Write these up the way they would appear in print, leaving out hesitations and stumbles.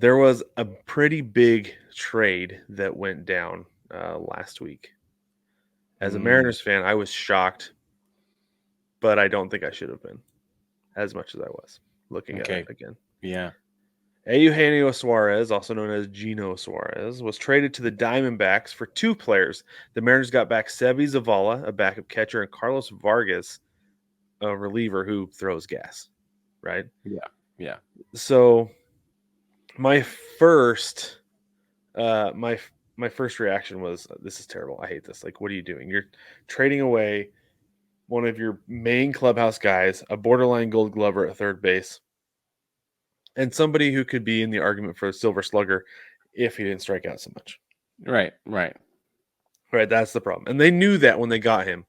there was a pretty big trade that went down last week. As a Mariners fan, I was shocked, but I don't think I should have been as much as I was looking at it again. Yeah. Eugenio Suarez, also known as Gino Suarez, was traded to the Diamondbacks for two players. The Mariners got back Sevi Zavala, a backup catcher, and Carlos Vargas, a reliever who throws gas, right? Yeah. Yeah. So my first my first reaction was, this is terrible. I hate this. Like, what are you doing? You're trading away one of your main clubhouse guys, a borderline gold glover at third base, and somebody who could be in the argument for a silver slugger if he didn't strike out so much. Right. Right, that's the problem. And they knew that when they got him.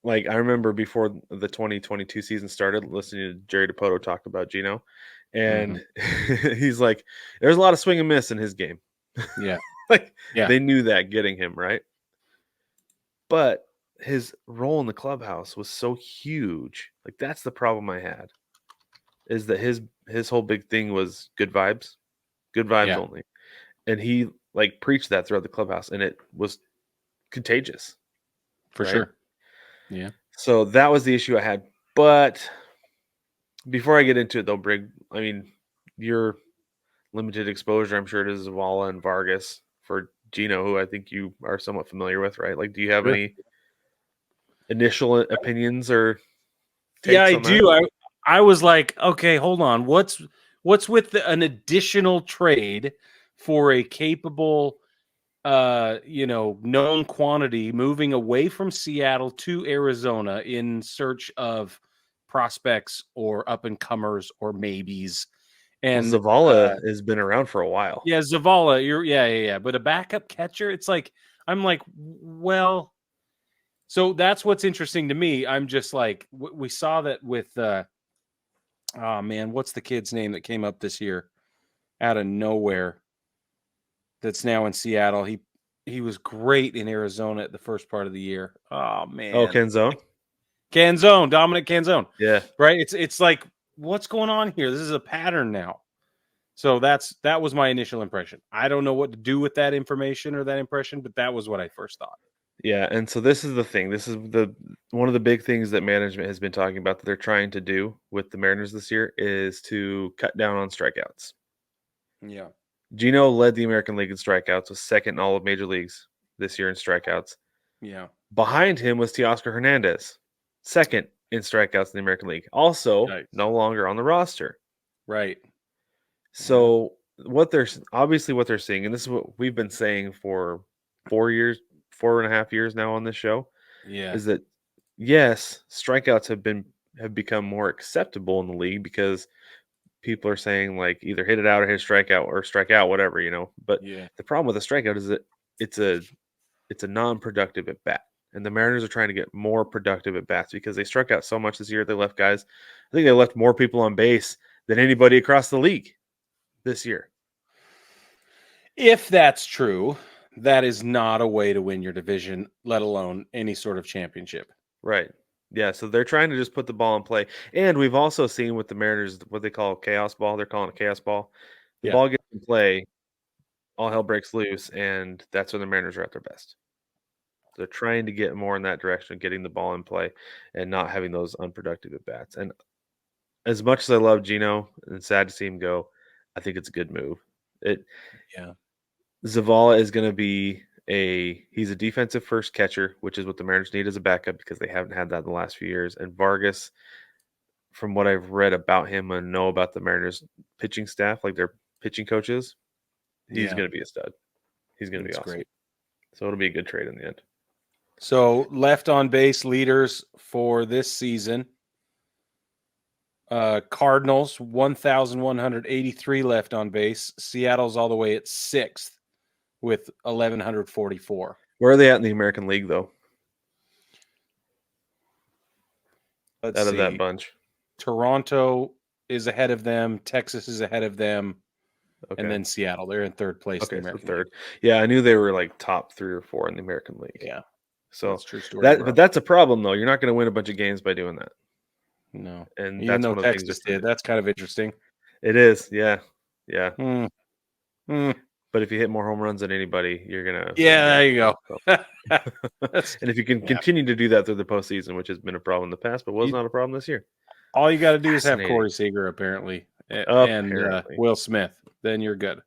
Like, I remember before the 2022 season started, listening to Jerry DiPoto talk about Gino, and he's like, there's a lot of swing and miss in his game. Yeah. They knew that getting him, right? But his role in the clubhouse was so huge. Like, that's the problem I had, is that his whole big thing was good vibes only. And he like preached that throughout the clubhouse, and it was contagious. For sure. Yeah. So that was the issue I had. But before I get into it, though, Brig, I mean, your limited exposure, I'm sure it is Zavala and Vargas for Gino, who I think you are somewhat familiar with, right? Like, do you have any initial opinions or takes I on do. that? I was like, okay, hold on. What's with an additional trade for a capable known quantity moving away from Seattle to Arizona in search of prospects or up and comers or maybes? And Zavala has been around for a while. Yeah, Zavala, but a backup catcher, it's like, I'm like, well, so that's what's interesting to me. I'm just like, we saw that with oh man, what's the kid's name that came up this year out of nowhere that's now in Seattle? He was great in Arizona at the first part of the year. Oh man. Oh, Canzone? Dominic Canzone. Yeah. Right? It's like, what's going on here? This is a pattern now. So that was my initial impression. I don't know what to do with that information or that impression, but that was what I first thought. Yeah, and so this is the thing. This is one of the big things that management has been talking about that they're trying to do with the Mariners this year is to cut down on strikeouts. Yeah. Gino led the American League in strikeouts, was second in all of major leagues this year in strikeouts. Yeah. Behind him was Teoscar Hernandez, second in strikeouts in the American League. Also, no longer on the roster. Right. So what they're seeing, and this is what we've been saying for 4.5 years now on this show, is that yes, strikeouts have become more acceptable in the league because people are saying, like, either hit it out or hit a strikeout or strike out, whatever, But the problem with a strikeout is that it's a non-productive at bat. And the Mariners are trying to get more productive at bats because they struck out so much this year. They left guys. I think they left more people on base than anybody across the league this year. If that's true, that is not a way to win your division, let alone any sort of championship. Right. Yeah, so they're trying to just put the ball in play. And we've also seen with the Mariners what they call chaos ball. They're calling it chaos ball. The ball gets in play, all hell breaks loose, and that's when the Mariners are at their best. They're trying to get more in that direction, getting the ball in play and not having those unproductive at-bats. And as much as I love Gino and sad to see him go, I think it's a good move. Zavala is going to be he's a defensive first catcher, which is what the Mariners need as a backup because they haven't had that in the last few years. And Vargas, from what I've read about him and know about the Mariners pitching staff, like their pitching coaches, he's going to be a stud. He's going to be awesome. Great. So it'll be a good trade in the end. So left on base leaders for this season. Cardinals 1,183 left on base. Seattle's all the way at 6th with 1,144. Where are they at in the American League, though? Let's see. Of that bunch, Toronto is ahead of them. Texas is ahead of them. Okay. And then Seattle, they're in third place. Okay, in the American League. Yeah, I knew they were like top 3 or 4 in the American League. Yeah, so that's true story. But that's a problem, though. You're not going to win a bunch of games by doing that. No, and even though Texas did, that's kind of interesting. It is, yeah. But if you hit more home runs than anybody, you're gonna there you go. And if you can continue to do that through the postseason, which has been a problem in the past, but was not a problem this year. All you got to do is have Corey Seager, apparently, and Will Smith. Then you're good.